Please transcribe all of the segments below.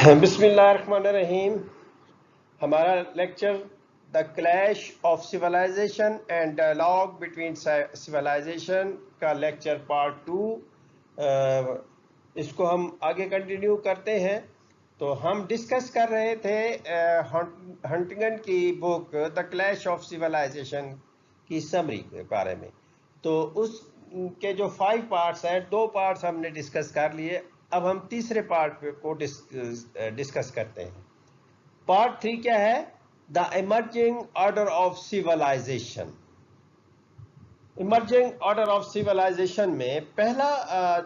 बिस्मिल्लाहिर्रहमानिर्रहीम। हमारा lecture the clash of civilisation and dialogue between civilisation का लेक्चर पार्ट 2, इसको हम आगे कंटिन्यू करते हैं। तो हम डिस्कस कर रहे थे हंटिंगन की book the clash of civilisation की समरी के बारे में। तो उसके जो 5 पार्ट्स हैं, 2 पार्ट्स हमने डिस्कस कर लिए। अब हम तीसरे पार्ट को डिस्कस करते हैं। पार्ट 3 क्या है? The emerging order of civilisation. Emerging order of civilisation में पहला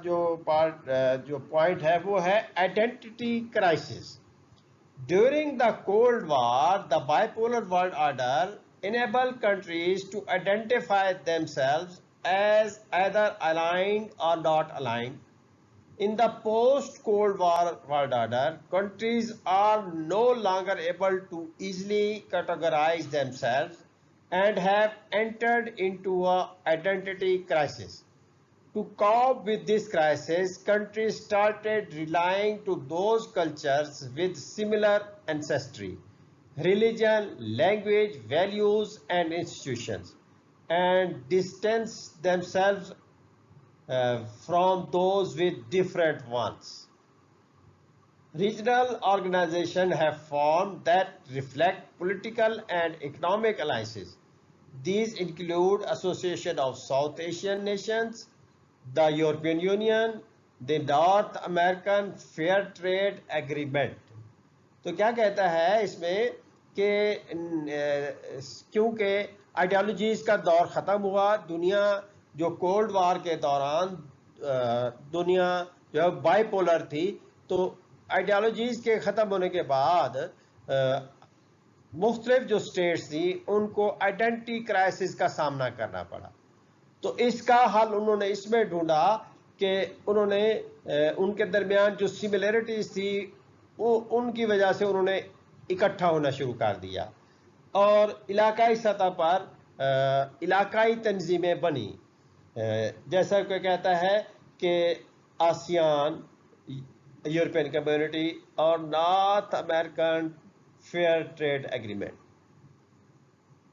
जो पॉइंट है वो है identity crisis. During the cold war the bipolar world order enable countries to identify themselves as either aligned or not aligned. In the post-Cold War world order, countries are no longer able to easily categorize themselves and have entered into an identity crisis. To cope with this crisis, countries started relying to those cultures with similar ancestry, religion, language, values, and institutions, and distance themselves from those with different ones. Regional organizations have formed that reflect political and economic alliances. These include Association of South Asian Nations, the European Union, the North American Fair Trade Agreement. तो क्या कहता है इसमें कि क्योंकि ideologies का दौर ख़त्म हुआ, दुनिया जो कोल्ड वार के दौरान दुनिया जो बाइपोलर थी, तो आइडियोलॉजीज के ख़त्म होने के बाद मुख्तलिफ जो स्टेट्स थी उनको आइडेंटिटी क्राइसिस का सामना करना पड़ा। तो इसका हल उन्होंने इसमें ढूंढा कि उन्होंने उनके दरमियान जो सिमिलरिटीज थी वो उनकी वजह से उन्होंने इकट्ठा होना शुरू कर दिया और इलाकाई सतह पर इलाकाई तंजीमें बनी। जैसा कि कहता है कि आसियान, यूरोपियन कम्युनिटी और north American fair trade agreement.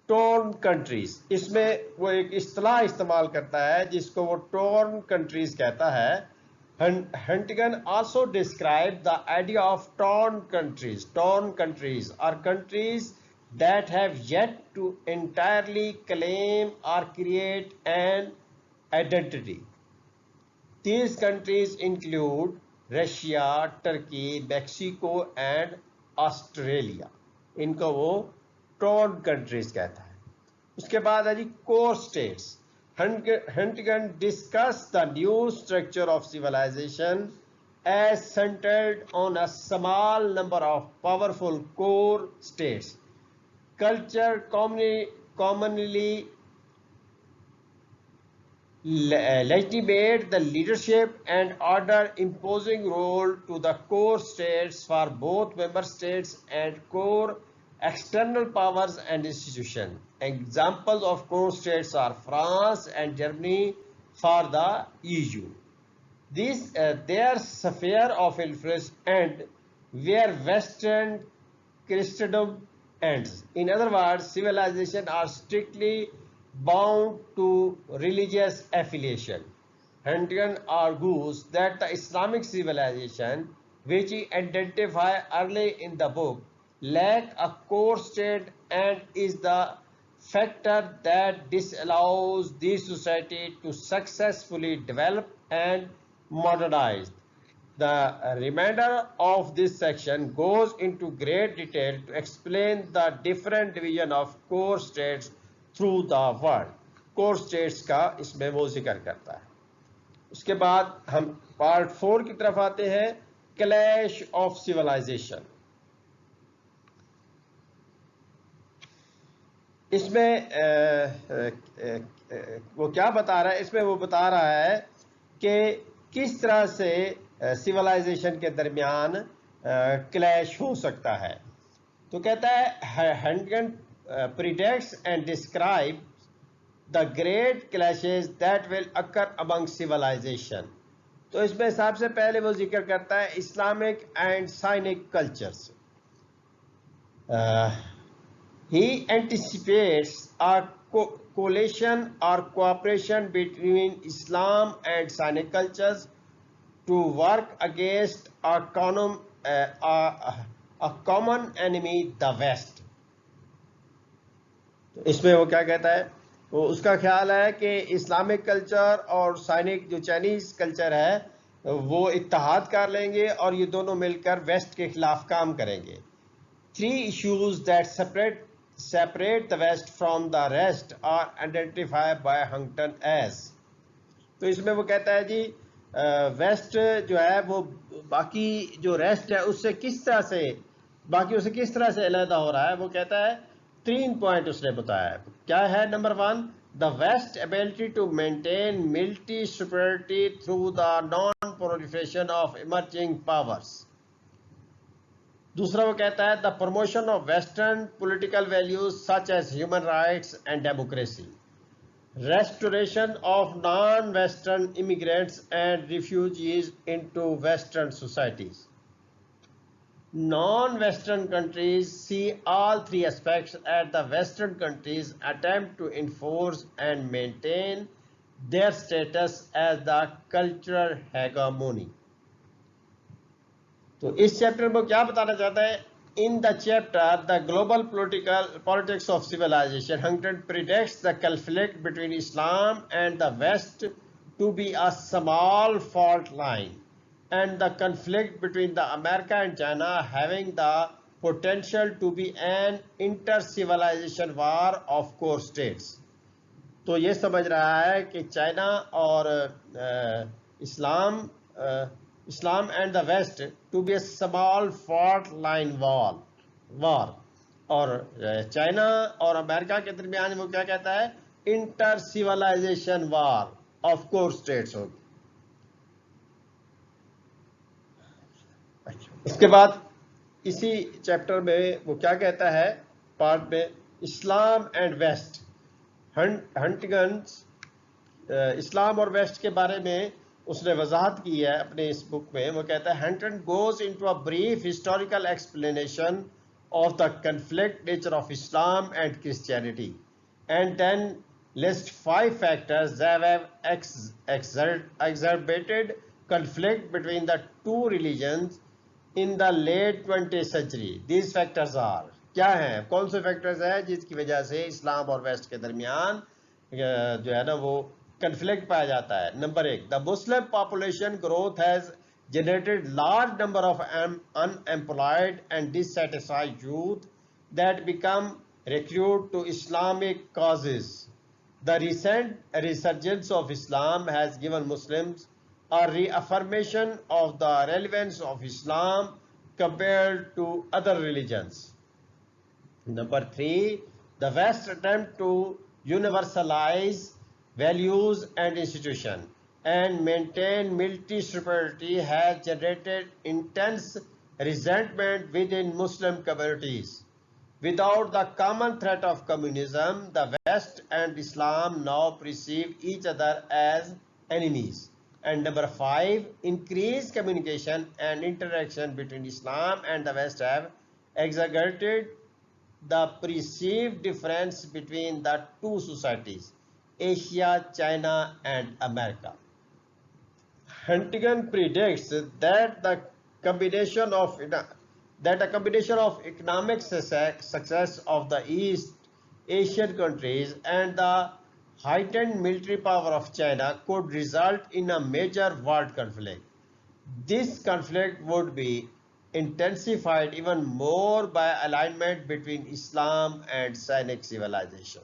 Torn countries, इसमें वो एक इस्तेलाह इस्तेमाल करता है जिसको वो टॉर्न कंट्रीज कहता है। Huntington also described the idea of torn countries. Torn countries are countries that have yet to entirely claim or create an identity. These countries include Russia, Turkey, Mexico and Australia. इनको वो torn countries कहता है। उसके बाद है जी core states. Huntington discussed the new structure of civilization as centered on a small number of powerful core states. Culture commonly legitimate the leadership and order imposing role to the core states for both member states and core external powers and institutions. Examples of core states are France and Germany for the EU. These their sphere of influence and where Western Christendom ends. In other words, civilization are strictly bound to religious affiliation. Huntington argues that the Islamic civilization, which he identified early in the book, lack a core state and is the factor that disallows this society to successfully develop and modernize. The remainder of this section goes into great detail to explain the different division of core states through the world. core states का इसमें वो जिक्र करता है। उसके बाद हम part 4 की तरफ आते हैं, क्लैश ऑफ सिविलाइजेशन। इसमें वो क्या बता रहा है? इसमें वो बता रहा है कि किस तरह से सिविलाइजेशन के दरमियान क्लैश हो सकता है। तो कहता है Huntington predicts and describes the great clashes that will occur among civilization. तो इसमें सबसे पहले वो जिक्र करता है Islamic and Sinic cultures. He anticipates a coalition or cooperation between Islam and Sinic cultures to work against a common enemy, the West. तो इसमें वो क्या कहता है, वो उसका ख्याल है कि इस्लामिक कल्चर और साइनिक जो चाइनीज कल्चर है वो इत्तेहाद कर लेंगे और ये दोनों मिलकर वेस्ट के खिलाफ काम करेंगे. 3 issues that separate the West from the rest are identified by Huntington as. तो इसमें वो कहता है जी वेस्ट जो है वो बाकी जो रेस्ट है उससे किस तरह से बाकियों से किस तरह से अलग हो रहा है. वो कहता है 3 पॉइंट उसने बताया. क्या है? Number 1, the West ability to maintain military superiority through the non-proliferation of emerging powers. दूसरा वो कहता है the promotion of Western political values such as human rights and democracy, restoration of non-Western immigrants and refugees into Western societies. Non-Western countries see all 3 aspects as the Western countries attempt to enforce and maintain their status as the cultural hegemony. तो इस chapter में क्या बताना चाहता है? In the chapter the global politics of civilisation, Huntington predicts the conflict between Islam and the West to be a small fault line and the conflict between the America and China having the potential to be an inter civilisation war of core states. तो ये समझ रहा है कि China और Islam and the West to be a small fault line war. और China और America के दरमियान वो क्या कहता है? Inter civilisation war of core states होगी. इसके बाद इसी चैप्टर में वो क्या कहता है पार्ट में, इस्लाम एंड वेस्ट. हंटिंगटन इस्लाम और वेस्ट के बारे में उसने वजाहत की है अपने इस बुक में. वो कहता है Huntington goes into a brief historical explanation of the conflict nature of Islam and Christianity and then list 5 factors that have exacerbated conflict between the 2 religions in the late 20th century. These factors are, क्या हैं, कौन से factors हैं जिसकी वजह से इस्लाम और waste के दरमियान जो है ना वो conflict पाया जाता है. Number 1, the Muslim population growth has generated large number of unemployed and dissatisfied youth that become recruit to Islamic causes. The recent resurgence of Islam has given Muslims a reaffirmation of the relevance of Islam compared to other religions. Number 3, the West attempt to universalize values and institutions and maintain military superiority has generated intense resentment within Muslim communities. Without the common threat of communism, the West and Islam now perceive each other as enemies. And number 5, increased communication and interaction between Islam and the West have exaggerated the perceived difference between the 2 societies, Asia, China, and America. Huntington predicts that a combination of economic success of the East Asian countries and the heightened military power of China could result in a major world conflict. This conflict would be intensified even more by alignment between Islam and Sinic civilization.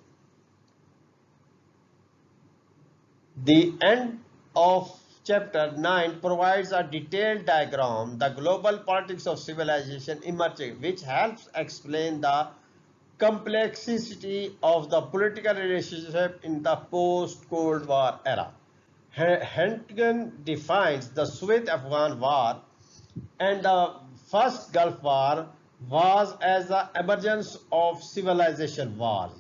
The end of chapter 9 provides a detailed diagram, the global politics of civilization emerging, which helps explain the complexity of the political relationship in the post-Cold War era. Huntington defines the Soviet-Afghan War and the First Gulf War as the emergence of civilization wars.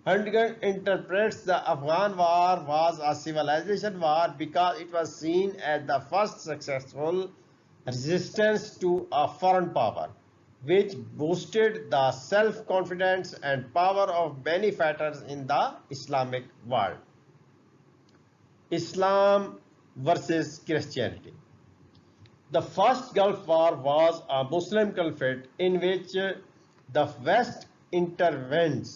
Huntington interprets the Afghan war was a civilization war because it was seen as the first successful resistance to a foreign power, which boosted the self-confidence and power of many fighters in the Islamic world. Islam versus Christianity. The first Gulf War was a Muslim conflict in which the West intervened.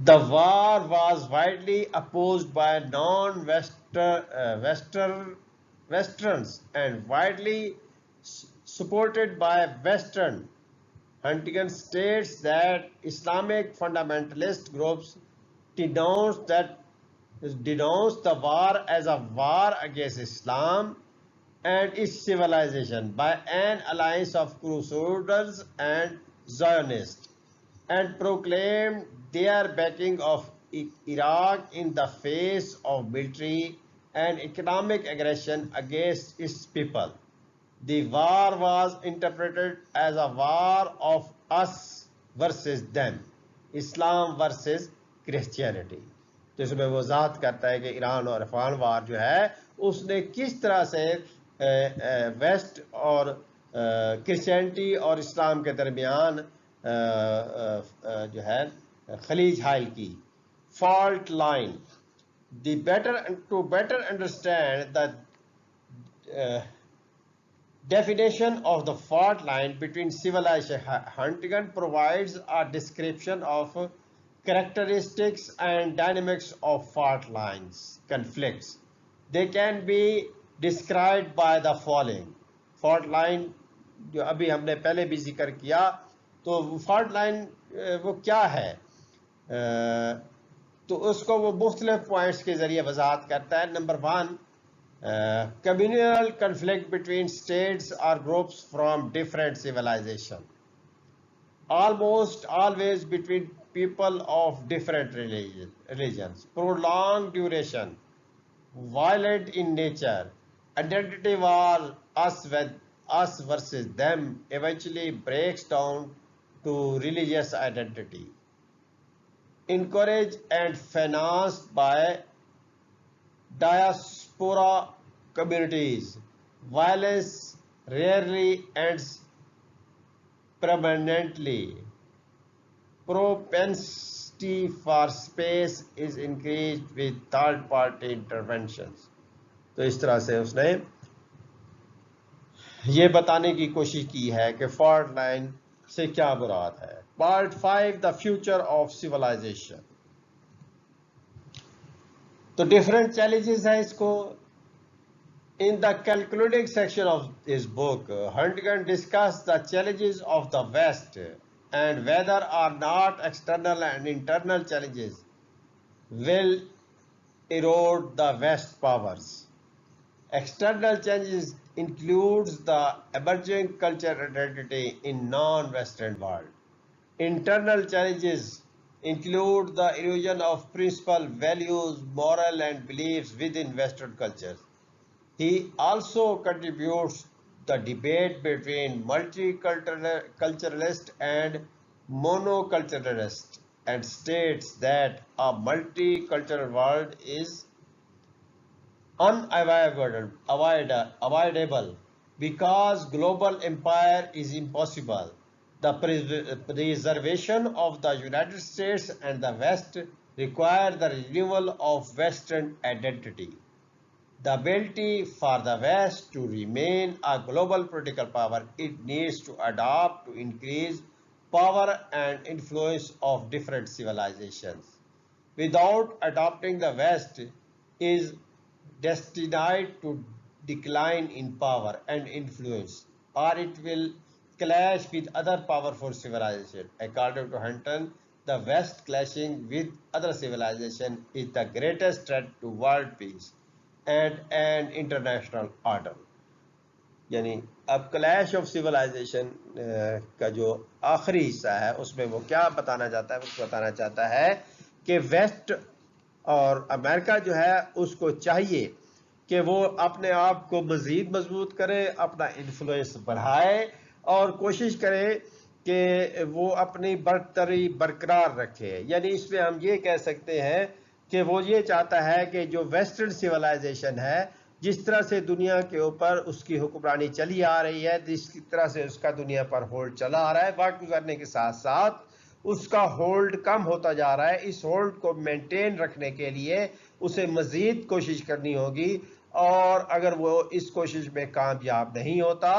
The war was widely opposed by non-Westerns and widely supported by Western. Huntington states that Islamic fundamentalist groups denounced the war as a war against Islam and its civilization by an alliance of Crusaders and Zionists, and proclaimed their backing of Iraq in the face of military and economic aggression against its people. The war was interpreted as a war of us versus them, Islam versus Christianity. तो इसमें वो वजाहत करता है कि Iran और अफगान वार जो है उसने किस तरह से वेस्ट और क्रिश्चियनिटी और इस्लाम के दरमियान जो है खलीज हाइल की. Fault line. To better understand the definition of the fault line between civilization, Huntington provides a description of characteristics and dynamics of fault lines conflicts. They can be described by the following. Fault line जो अभी हमने पहले भी जिक्र किया, तो fault line वो क्या है, तो उसको वो मुख्तलिफ पॉइंट्स के जरिए वजाहत करता है. Number 1, communal conflict between states or groups from different civilization, almost always between people of different religions, prolonged duration, violent in nature, identity war, us versus them, eventually breaks down to religious identity, encouraged and financed by diaspora communities. Violence rarely ends permanently. Propensity for space is increased with third party interventions. तो इस तरह से उसने ये बताने की कोशिश की है कि फॉल्ट लाइन से क्या मुराद है. Part 5, the future of civilisation. तो डिफरेंट चैलेंजेस हैं इसको. In the concluding section of his book, Huntington discussed the challenges of the West and whether or not external and internal challenges will erode the West powers. External challenges includes the emerging cultural identity in non-Western world. Internal challenges include the erosion of principal values, moral and beliefs within Western cultures. He also contributes the debate between multiculturalist and monoculturalist and states that a multicultural world is unavoidable because global empire is impossible. The preservation of the United States and the West require the renewal of Western identity. The ability for the West to remain a global political power, it needs to adapt to increase power and influence of different civilizations. Without adopting, the West is destined to decline in power and influence, or it will clash with other powerful civilizations. According to Huntington, the West clashing with other civilizations is the greatest threat to world peace and an international order. यानी अब clash of civilisation का जो आखिरी हिस्सा है उसमें वो क्या बताना चाहता है, वो बताना चाहता है कि वेस्ट और अमेरिका जो है उसको चाहिए कि वो अपने आप को मजीद मजबूत करे, अपना इन्फ्लुएंस बढ़ाए और कोशिश करे कि वो अपनी बरतरी बरकरार रखे। यानी इसमें हम ये कह सकते हैं कि वो ये चाहता है कि जो वेस्टर्न सिविलाइजेशन है, जिस तरह से दुनिया के ऊपर उसकी हुक्मरानी चली आ रही है, जिस तरह से उसका दुनिया पर होल्ड चला आ रहा है, वक्त गुजरने के साथ साथ उसका होल्ड कम होता जा रहा है। इस होल्ड को मेंटेन रखने के लिए उसे मज़ीद कोशिश करनी होगी, और अगर वो इस कोशिश में कामयाब नहीं होता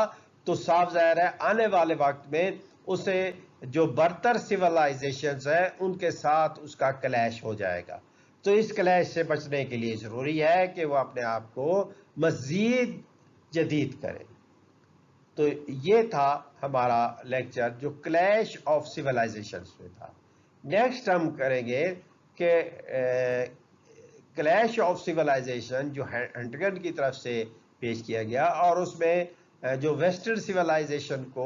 तो साफ ज़ाहिर है आने वाले वक्त में उसे जो बरतर सिविलाइजेशंस हैं उनके साथ उसका क्लैश हो जाएगा। तो इस क्लैश से बचने के लिए ज़रूरी है कि वो अपने आप को मज़ीद जदीद करे। तो ये था हमारा लेक्चर जो क्लैश ऑफ सिविलाइजेशंस में था। नेक्स्ट हम करेंगे कि क्लैश ऑफ सिविलाइजेशन जो हंटगन की तरफ से पेश किया गया, और उसमें जो वेस्टर्न सिविलाइजेशन को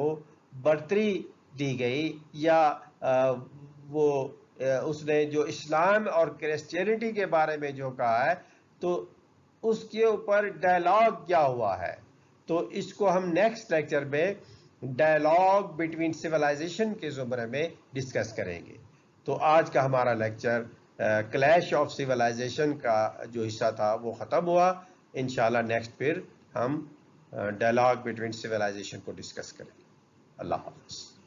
बढ़तरी दी गई, या वो उसने जो इस्लाम और क्रिश्चियनिटी के बारे में जो कहा है, तो उसके ऊपर डायलॉग क्या हुआ है। तो इसको हम नेक्स्ट लेक्चर में डायलॉग बिटवीन सिविलाइजेशन के ज़ुमरे में डिस्कस करेंगे। तो आज का हमारा लेक्चर क्लैश ऑफ सिविलाइजेशन का जो हिस्सा था वो ख़त्म हुआ। इंशाल्लाह नेक्स्ट फिर हम डायलॉग बिटवीन सिविलाइजेशन को डिस्कस करेंगे। अल्लाह हाफ़िज़।